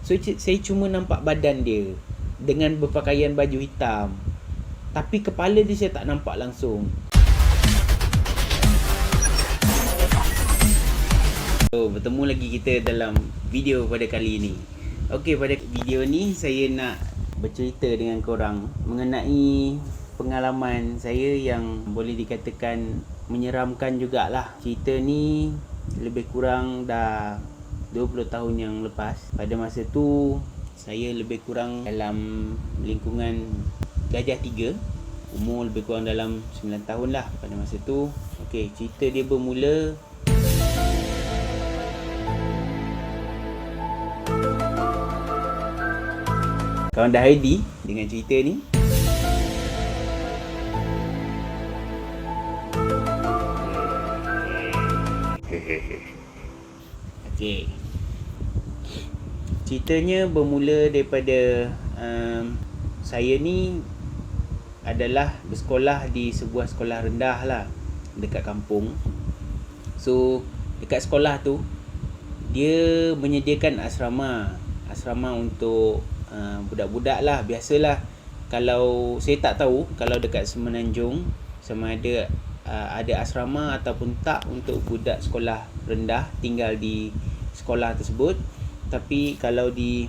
So saya cuma nampak badan dia dengan berpakaian baju hitam, tapi kepala dia saya tak nampak langsung. So bertemu lagi kita dalam video pada kali ini. Okey, pada video ni saya nak bercerita dengan korang mengenai pengalaman saya yang boleh dikatakan menyeramkan jugalah. Cerita ni lebih kurang dah 20 tahun yang lepas. Pada masa tu saya lebih kurang dalam lingkungan darjah 3, umur lebih kurang dalam 9 tahun lah pada masa tu. Okey, cerita dia bermula kawan dah ready dengan cerita ni? Okey. Ceritanya bermula daripada saya ni adalah bersekolah di sebuah sekolah rendah lah dekat kampung. So dekat sekolah tu dia menyediakan asrama untuk budak-budak lah. Biasalah, kalau saya tak tahu kalau dekat Semenanjung sama ada asrama ataupun tak untuk budak sekolah rendah tinggal di sekolah tersebut. Tapi kalau di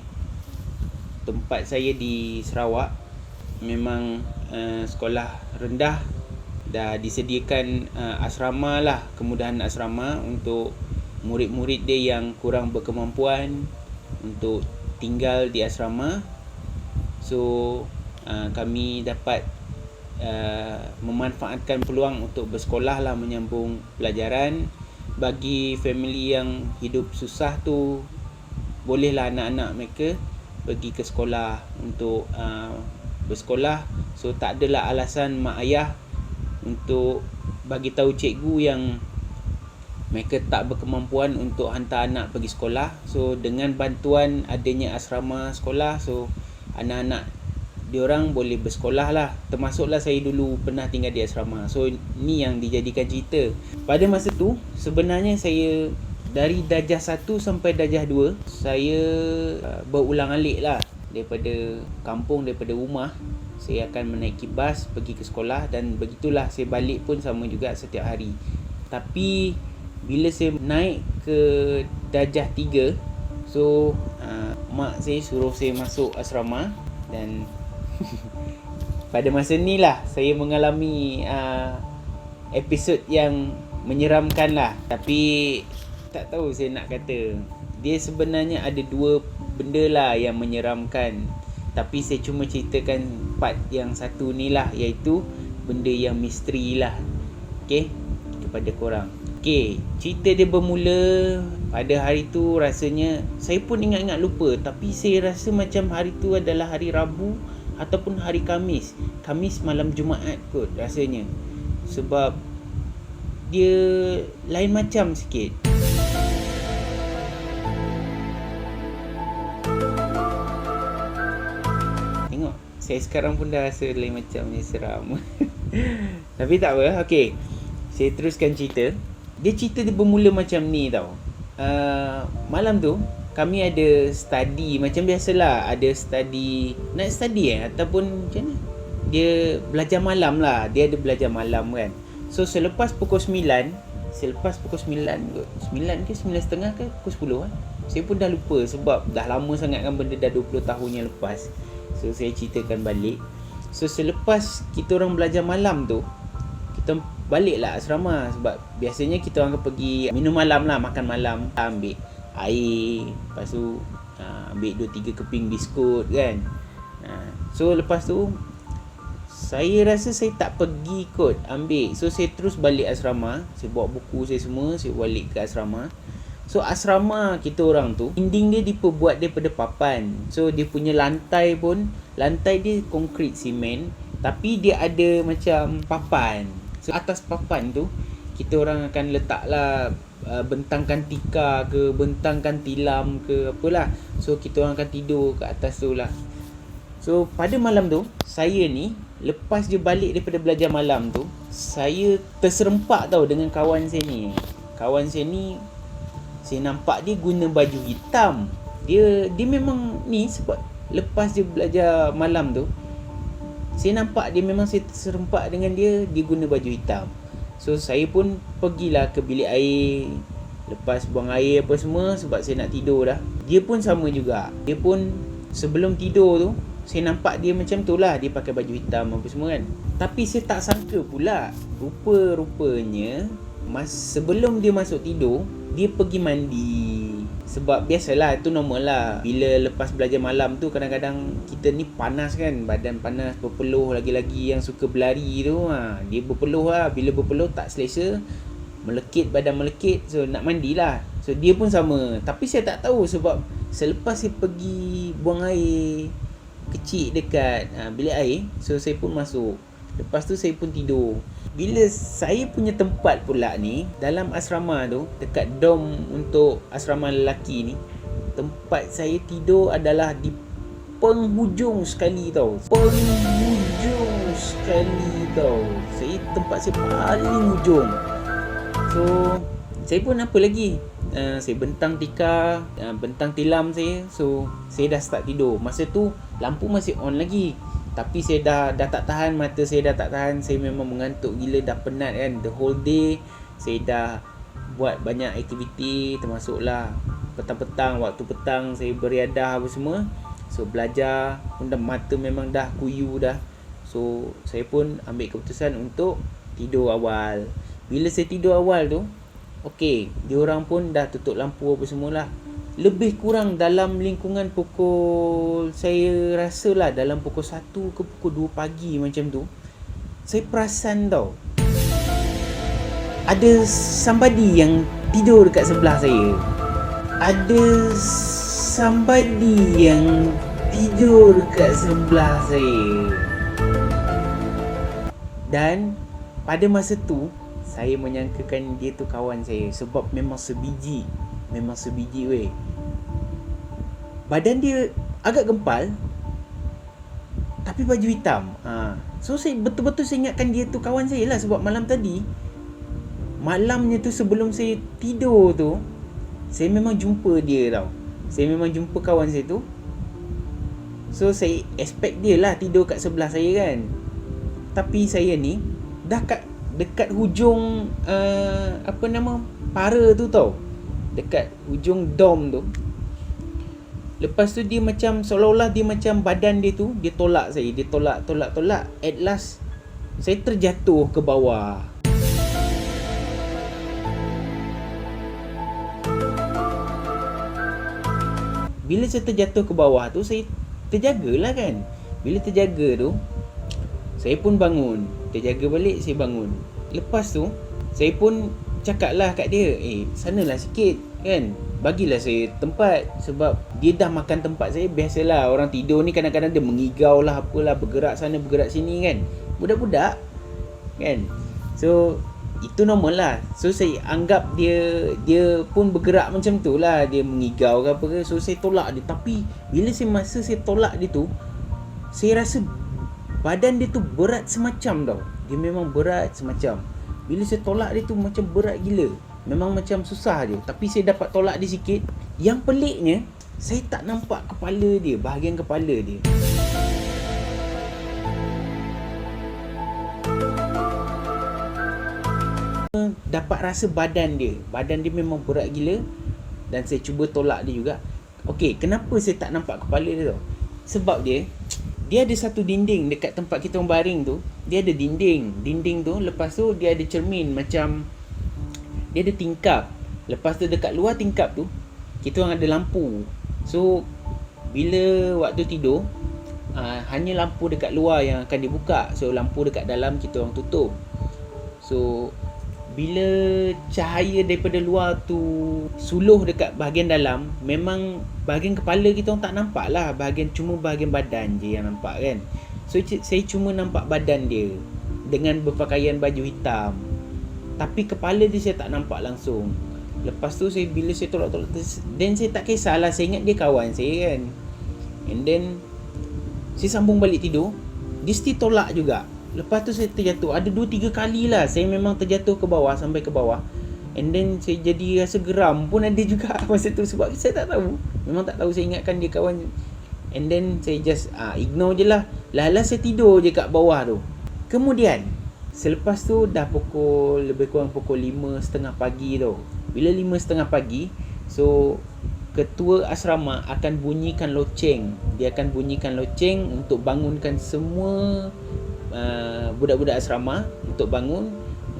tempat saya di Sarawak, memang sekolah rendah dah disediakan asrama lah, kemudahan asrama untuk murid-murid dia yang kurang berkemampuan untuk tinggal di asrama. So kami dapat memanfaatkan peluang untuk bersekolah lah, menyambung pelajaran. Bagi family yang hidup susah tu, bolehlah anak-anak mereka pergi ke sekolah untuk bersekolah. So tak adalah alasan mak ayah untuk bagi tahu cikgu yang mereka tak berkemampuan untuk hantar anak pergi sekolah. So dengan bantuan adanya asrama sekolah, so anak-anak diorang boleh bersekolah lah. Termasuklah saya dulu pernah tinggal di asrama. So ni yang dijadikan cerita. Pada masa tu sebenarnya saya dari darjah 1 sampai darjah 2 saya berulang-alik lah. Daripada kampung, daripada rumah, saya akan menaiki bas pergi ke sekolah, dan begitulah saya balik pun sama juga setiap hari. Tapi bila saya naik ke darjah 3, so mak saya suruh saya masuk asrama. Dan pada masa ni lah saya mengalami episod yang menyeramkan lah. Tapi tak tahu saya nak kata, dia sebenarnya ada dua benda lah yang menyeramkan, tapi saya cuma ceritakan part yang satu ni lah, iaitu benda yang misteri lah. Okay, kepada korang. Okay, cerita dia bermula pada hari tu. Rasanya saya pun ingat-ingat lupa, tapi saya rasa macam hari tu adalah hari Rabu ataupun hari Khamis malam Jumaat kot rasanya. Sebab dia lain macam sikit. Tengok, saya sekarang pun dah rasa lain macam ni, seram. Tapi tak apa. Okay, saya teruskan cerita. Dia bermula macam ni tau. Malam tu kami ada study macam biasalah. Ada study, night study ataupun macam mana, dia belajar malam lah. Dia ada belajar malam kan. So selepas pukul 9 kot, 9 ke 9.30 ke pukul 10 kan, saya pun dah lupa sebab dah lama sangat kan, benda dah 20 tahun yang lepas. So saya ceritakan balik. So selepas kita orang belajar malam tu, kita baliklah asrama. Sebab biasanya kita orang akan pergi minum malam lah, makan malam, ambil air, lepas tu ambil 2-3 keping biskut kan. So lepas tu saya rasa saya tak pergi kot ambil. So saya terus balik asrama. Saya bawa buku saya semua, saya balik ke asrama. So asrama kita orang tu, dinding dia diperbuat daripada papan. So dia punya lantai pun, lantai dia konkrit simen, tapi dia ada macam papan. So atas papan tu kita orang akan letaklah bentangkan tikar ke, bentangkan tilam ke, apalah. So kita orang akan tidur kat atas tu lah. So pada malam tu, saya ni lepas je balik daripada belajar malam tu, saya terserempak tau dengan kawan saya ni. Kawan saya ni, saya nampak dia guna baju hitam. Dia memang ni, sebab lepas dia belajar malam tu, saya nampak dia memang saya serempak dengan dia guna baju hitam. So saya pun pergilah ke bilik air, lepas buang air apa semua sebab saya nak tidur dah. Dia pun sama juga. Dia pun sebelum tidur tu, saya nampak dia macam tu lah, dia pakai baju hitam apa semua kan. Tapi saya tak sangka pula, rupa-rupanya sebelum dia masuk tidur, dia pergi mandi. Sebab biasalah, itu normal lah. Bila lepas belajar malam tu, kadang-kadang kita ni panas kan, badan panas, berpeluh, lagi-lagi yang suka berlari tu, dia berpeluh lah. Bila berpeluh tak selesa, melekit, badan melekit, so nak mandilah. So dia pun sama. Tapi saya tak tahu sebab selepas saya pergi buang air kecil dekat bilik air, so saya pun masuk. Lepas tu saya pun tidur. Bila saya punya tempat pula ni, dalam asrama tu, dekat dom untuk asrama lelaki ni, tempat saya tidur adalah di penghujung sekali tau. Tempat saya paling hujung. So saya pun apa lagi, saya bentang tikar, bentang tilam saya. So saya dah start tidur. Masa tu lampu masih on lagi, tapi saya dah tak tahan, mata saya dah tak tahan. Saya memang mengantuk gila, dah penat kan. The whole day saya dah buat banyak aktiviti, termasuklah petang-petang, waktu petang saya beriadah apa semua. So belajar pun dah, mata memang dah kuyu dah. So saya pun ambil keputusan untuk tidur awal. Bila saya tidur awal tu, okey, diorang pun dah tutup lampu apa semualah. Lebih kurang dalam lingkungan pukul, saya rasa lah dalam pukul 1 ke pukul 2 pagi macam tu, saya perasan tau, ada somebody yang tidur dekat sebelah saya. Ada somebody yang tidur dekat sebelah saya. Dan pada masa tu, saya menyangkakan dia tu kawan saya. Sebab memang sebiji weh. Badan dia agak gempal, tapi baju hitam. So saya betul-betul saya ingatkan dia tu kawan saya lah. Sebab malamnya tu sebelum saya tidur tu, saya memang jumpa dia tau. Saya memang jumpa kawan saya tu. So saya expect dia lah tidur kat sebelah saya kan. Tapi saya ni dah dekat hujung para tu tau, dekat hujung dom tu. Lepas tu dia macam, seolah-olah dia macam badan dia tu, dia tolak saya. Dia tolak. At last saya terjatuh ke bawah. Bila saya terjatuh ke bawah tu, saya terjagalah kan. Bila terjaga tu, saya pun bangun. Terjaga balik, saya bangun. Lepas tu saya pun cakap lah kat dia, sanalah sikit kan, bagilah saya tempat. Sebab dia dah makan tempat saya. Biasalah orang tidur ni kadang-kadang dia mengigau lah, apalah, bergerak sana bergerak sini kan, budak-budak kan. So itu normal lah. So saya anggap dia pun bergerak macam tu lah, dia mengigau ke apa ke. So saya tolak dia. Tapi bila masa saya tolak dia tu, saya rasa badan dia tu berat semacam tau. Dia memang berat semacam. Bila saya tolak dia tu macam berat gila. Memang macam susah je. Tapi saya dapat tolak dia sikit. Yang peliknya, saya tak nampak kepala dia, bahagian kepala dia. Dapat rasa badan dia memang berat gila. Dan saya cuba tolak dia juga. Okey, kenapa saya tak nampak kepala dia tau? Sebab dia ada satu dinding dekat tempat kita orang baring tu. Dia ada dinding tu. Lepas tu dia ada cermin, macam dia ada tingkap. Lepas tu dekat luar tingkap tu, kita orang ada lampu. So bila waktu tidur, hanya lampu dekat luar yang akan dibuka. So lampu dekat dalam kita orang tutup. So bila cahaya daripada luar tu suluh dekat bahagian dalam, memang bahagian kepala kita orang tak nampak lah. Cuma bahagian badan je yang nampak kan. So saya cuma nampak badan dia dengan berpakaian baju hitam, tapi kepala dia saya tak nampak langsung. Lepas tu bila saya tolak, then saya tak kisahlah, saya ingat dia kawan saya kan. And then saya sambung balik tidur. Dia still tolak juga. Lepas tu saya terjatuh. Ada 2-3 kali lah saya memang terjatuh ke bawah, sampai ke bawah. And then saya jadi rasa geram pun ada juga masa tu. Sebab saya tak tahu Memang tak tahu, saya ingatkan dia kawan. And then saya just ignore je lah. Saya tidur je kat bawah tu. Kemudian selepas tu dah lebih kurang pukul 5.30 pagi tu. Bila 5.30 pagi, so ketua asrama akan bunyikan loceng. Dia akan bunyikan loceng untuk bangunkan semua budak-budak asrama untuk bangun,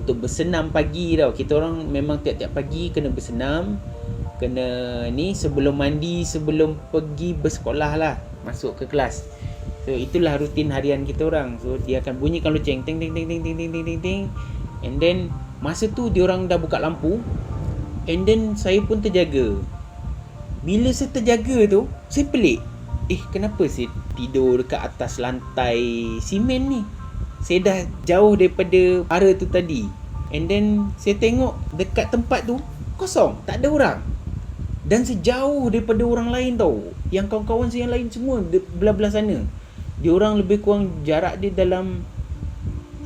untuk bersenam pagi tau. Kita orang memang tiap-tiap pagi kena bersenam, kena ni sebelum mandi, sebelum pergi bersekolah lah, masuk ke kelas. So itulah rutin harian kita orang. So dia akan bunyikan loceng, ting ting ting ting ting ting ting ting. And then masa tu dia orang dah buka lampu. And then saya pun terjaga. Bila saya terjaga tu, saya pelik. Kenapa saya tidur dekat atas lantai simen ni? Saya dah jauh daripada para tu tadi. And then saya tengok dekat tempat tu kosong, tak ada orang. Dan sejauh daripada orang lain tau. Yang kawan-kawan saya yang lain semua belah-belah sana. Dia orang lebih kurang jarak dia dalam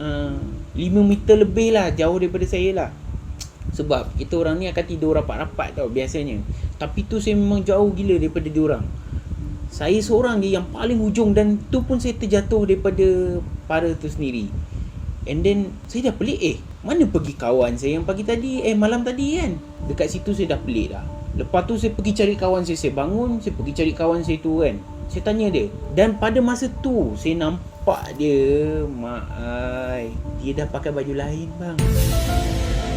5 meter lebih lah, jauh daripada saya lah. Sebab kita orang ni akan tidur rapat-rapat tau biasanya. Tapi tu saya memang jauh gila daripada dia orang. Saya seorang je yang paling hujung, dan tu pun saya terjatuh daripada para tu sendiri. And then saya dah pelik, mana pergi kawan saya yang pagi tadi, malam tadi kan. Dekat situ saya dah pelik dah. Lepas tu saya pergi cari kawan saya bangun, saya pergi cari kawan saya tu kan. Saya tanya dia. Dan pada masa tu saya nampak dia, dia dah pakai baju lain bang.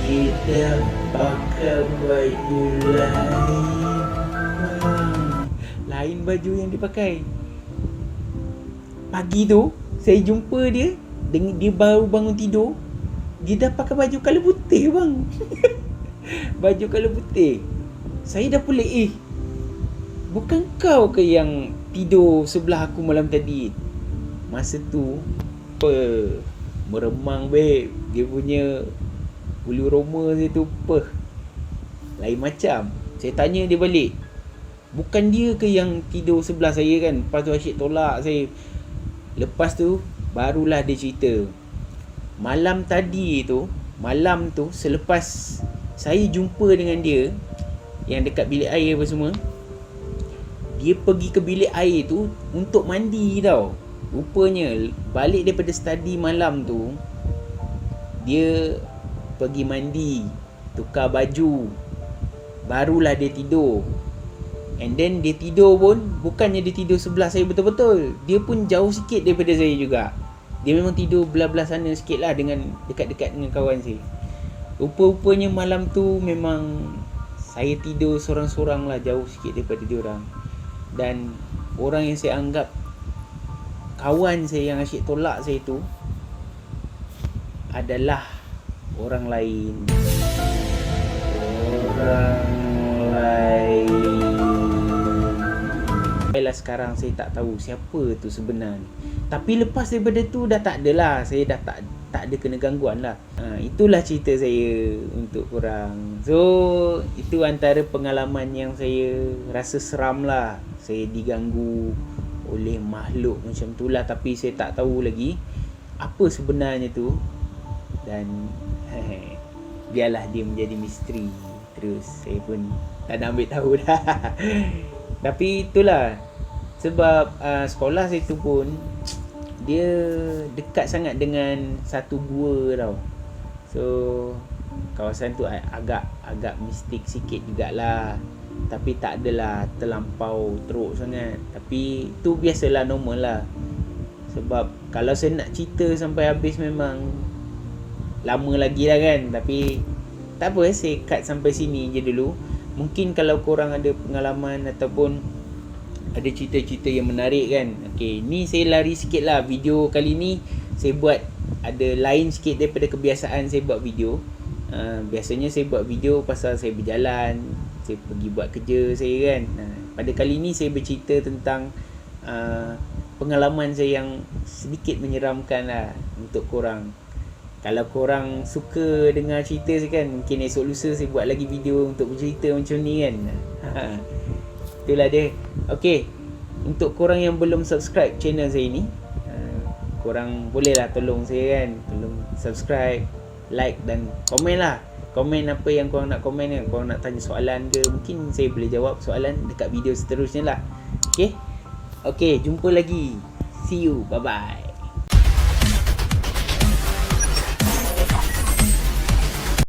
Dia pakai baju lain bang. Lain baju yang dia pakai. Pagi tu saya jumpa dia, dia baru bangun tidur. Dia dah pakai baju colour putih bang. Baju colour putih. Saya dah pelik, bukan kau ke yang tidur sebelah aku malam tadi? Masa tu meremang babe. Dia punya bulu roma saya tu lain macam. Saya tanya dia balik, bukan dia ke yang tidur sebelah saya kan? Lepas tu asyik tolak saya. Lepas tu barulah dia cerita, malam tu selepas saya jumpa dengan dia yang dekat bilik air apa semua, dia pergi ke bilik air tu untuk mandi tau. Rupanya balik daripada study malam tu, dia pergi mandi, tukar baju, barulah dia tidur. And then dia tidur pun bukannya dia tidur sebelah saya betul-betul, dia pun jauh sikit daripada saya juga. Dia memang tidur belah-belah sana sikit lah, dengan dekat-dekat dengan kawan saya. Rupa-rupanya malam tu memang saya tidur sorang-sorang lah, jauh sikit daripada dia orang. Dan orang yang saya anggap kawan saya yang asyik tolak saya tu adalah orang lain. Baiklah, sekarang saya tak tahu siapa tu sebenarnya. Tapi lepas daripada tu dah tak adalah. Saya dah tak ada kena gangguan lah. Itulah cerita saya untuk korang. So itu antara pengalaman yang saya rasa seram lah. Saya diganggu oleh makhluk macam tu lah. Tapi saya tak tahu lagi apa sebenarnya tu. Dan biarlah dia menjadi misteri. Terus saya pun tak nak ambil tahu dah. Tapi itulah, sebab sekolah saya tu pun dia dekat sangat dengan satu gua tau. So kawasan tu agak mistik sikit jugalah. Tapi tak adalah terlampau teruk sangat. Tapi tu biasalah, normal lah. Sebab kalau saya nak cerita sampai habis memang lama lagi lah kan. Tapi tak apa, saya cut sampai sini je dulu. Mungkin kalau korang ada pengalaman ataupun ada cerita-cerita yang menarik kan. Okay, ni saya lari sikit lah. Video kali ni saya buat ada lain sikit daripada kebiasaan saya buat video. Biasanya saya buat video pasal saya berjalan, saya pergi buat kerja saya kan. Pada kali ni saya bercerita tentang pengalaman saya yang sedikit menyeramkan lah untuk korang. Kalau korang suka dengar cerita saya kan, mungkin esok lusa saya buat lagi video untuk bercerita macam ni kan. Itulah dia. Okay, untuk korang yang belum subscribe channel saya ni, korang bolehlah tolong saya kan. Tolong subscribe, like dan komen lah. Komen apa yang korang nak komen kan. Korang nak tanya soalan ke, mungkin saya boleh jawab soalan dekat video seterusnya lah. Okay, jumpa lagi. See you, bye bye.